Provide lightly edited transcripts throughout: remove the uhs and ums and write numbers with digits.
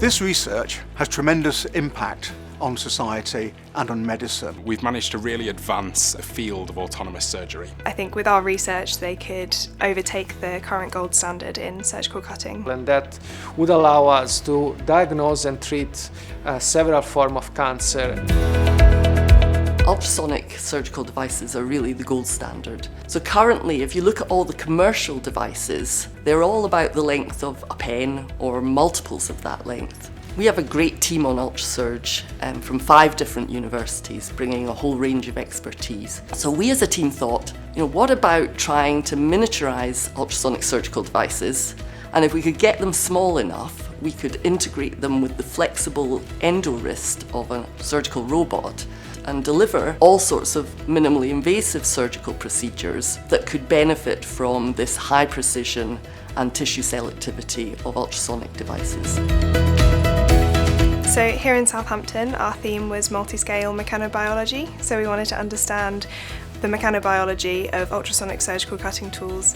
This research has tremendous impact on society and on medicine. We've managed to really advance the field of autonomous surgery. I think with our research they could overtake the current gold standard in surgical cutting. And that would allow us to diagnose and treat several forms of cancer. Ultrasonic surgical devices are really the gold standard. So currently, if you look at all the commercial devices, they're all about the length of a pen or multiples of that length. We have a great team on Ultrasurge from 5 different universities, bringing a whole range of expertise. So we as a team thought, what about trying to miniaturize ultrasonic surgical devices? And if we could get them small enough, we could integrate them with the flexible endo-wrist of a surgical robot and deliver all sorts of minimally invasive surgical procedures that could benefit from this high precision and tissue selectivity of ultrasonic devices. So here in Southampton, our theme was multi-scale mechanobiology. So we wanted to understand the mechanobiology of ultrasonic surgical cutting tools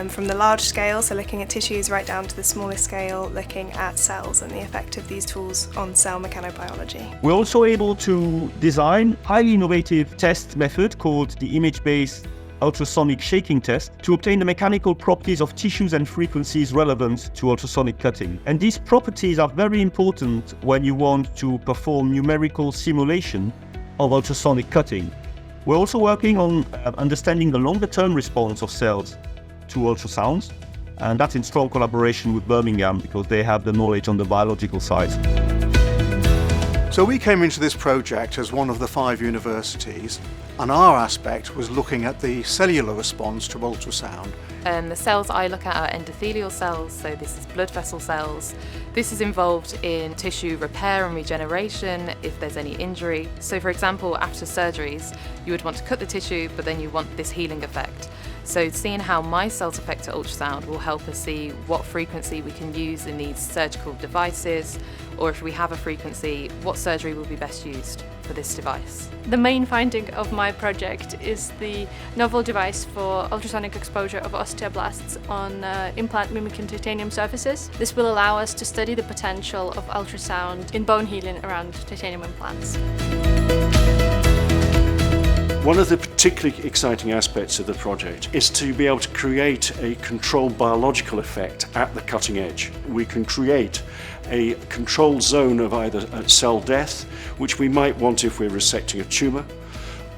from the large scale, so looking at tissues, right down to the smallest scale, looking at cells and the effect of these tools on cell mechanobiology. We're also able to design a highly innovative test method called the image-based ultrasonic shaking test to obtain the mechanical properties of tissues and frequencies relevant to ultrasonic cutting. And these properties are very important when you want to perform numerical simulation of ultrasonic cutting. We're also working on understanding the longer-term response of cells to ultrasounds, and that's in strong collaboration with Birmingham because they have the knowledge on the biological side. So we came into this project as one of the 5 universities, and our aspect was looking at the cellular response to ultrasound. The cells I look at are endothelial cells, so this is blood vessel cells. This is involved in tissue repair and regeneration if there's any injury. So for example, after surgeries, you would want to cut the tissue, but then you want this healing effect. So seeing how my cells affect ultrasound will help us see what frequency we can use in these surgical devices, or if we have a frequency, what surgery will be best used for this device. The main finding of my project is the novel device for ultrasonic exposure of osteoblasts on implant mimicking titanium surfaces. This will allow us to study the potential of ultrasound in bone healing around titanium implants. One of the particularly exciting aspects of the project is to be able to create a controlled biological effect at the cutting edge. We can create a controlled zone of either cell death, which we might want if we're resecting a tumour,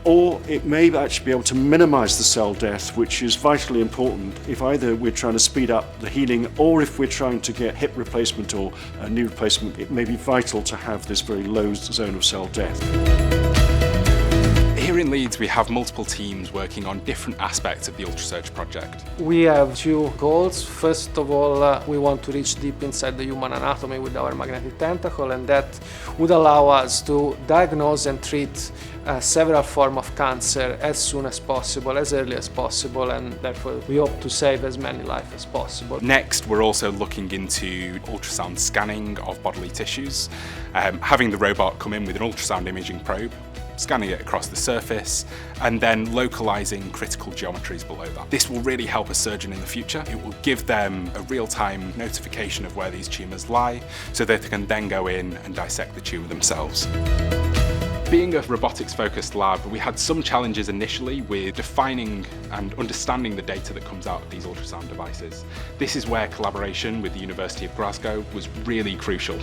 or it may actually be able to minimise the cell death, which is vitally important if either we're trying to speed up the healing or if we're trying to get hip replacement or a knee replacement. It may be vital to have this very low zone of cell death. Here in Leeds, we have multiple teams working on different aspects of the Ultrasurge project. We have 2 goals. First of all, we want to reach deep inside the human anatomy with our magnetic tentacle, and that would allow us to diagnose and treat several forms of cancer as soon as possible, as early as possible, and therefore we hope to save as many lives as possible. Next, we're also looking into ultrasound scanning of bodily tissues, having the robot come in with an ultrasound imaging probe, scanning it across the surface, and then localizing critical geometries below that. This will really help a surgeon in the future. It will give them a real-time notification of where these tumours lie, so that they can then go in and dissect the tumour themselves. Being a robotics-focused lab, we had some challenges initially with defining and understanding the data that comes out of these ultrasound devices. This is where collaboration with the University of Glasgow was really crucial.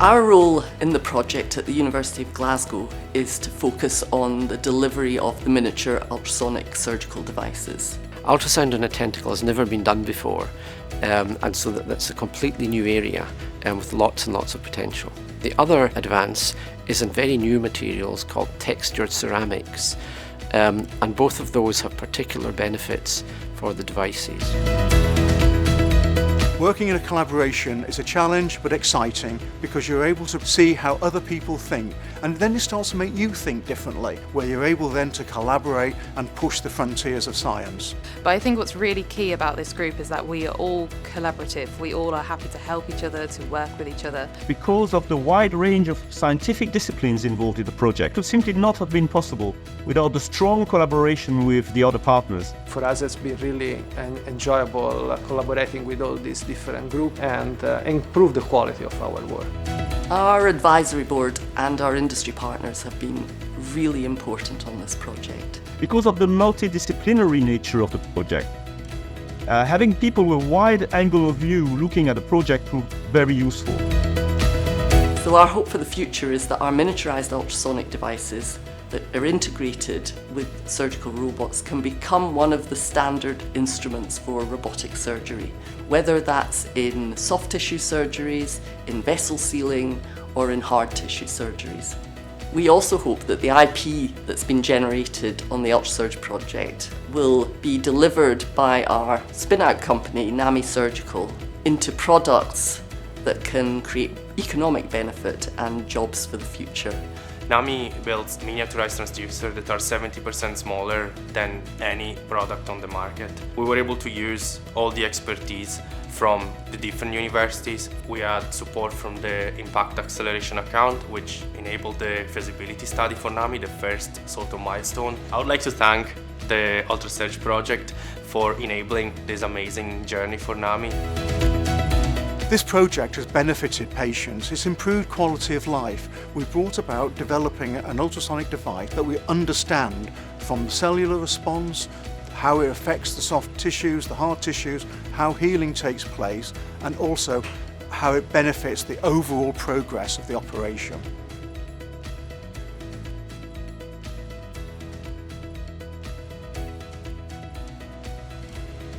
Our role in the project at the University of Glasgow is to focus on the delivery of the miniature ultrasonic surgical devices. Ultrasound on a tentacle has never been done before, and so that's a completely new area with lots and lots of potential. The other advance is in very new materials called textured ceramics, and both of those have particular benefits for the devices. Working in a collaboration is a challenge but exciting because you're able to see how other people think, and then it starts to make you think differently, where you're able then to collaborate and push the frontiers of science. But I think what's really key about this group is that we are all collaborative. We all are happy to help each other, to work with each other. Because of the wide range of scientific disciplines involved in the project, it would simply not have been possible without the strong collaboration with the other partners. For us, it's been really enjoyable collaborating with all these different groups and improve the quality of our work. Our advisory board and our industry partners have been really important on this project. Because of the multidisciplinary nature of the project, having people with a wide angle of view looking at the project proved very useful. So our hope for the future is that our miniaturized ultrasonic devices that are integrated with surgical robots can become one of the standard instruments for robotic surgery, whether that's in soft tissue surgeries, in vessel sealing, or in hard tissue surgeries. We also hope that the IP that's been generated on the Ultrasurge project will be delivered by our spin-out company, NAMI Surgical, into products that can create economic benefit and jobs for the future. NAMI builds miniaturized transducers that are 70% smaller than any product on the market. We were able to use all the expertise from the different universities. We had support from the Impact Acceleration account, which enabled the feasibility study for NAMI, the first sort of milestone. I would like to thank the Ultrasurge Project for enabling this amazing journey for NAMI. This project has benefited patients, it's improved quality of life. We've brought about developing an ultrasonic device that we understand from the cellular response, how it affects the soft tissues, the hard tissues, how healing takes place, and also how it benefits the overall progress of the operation.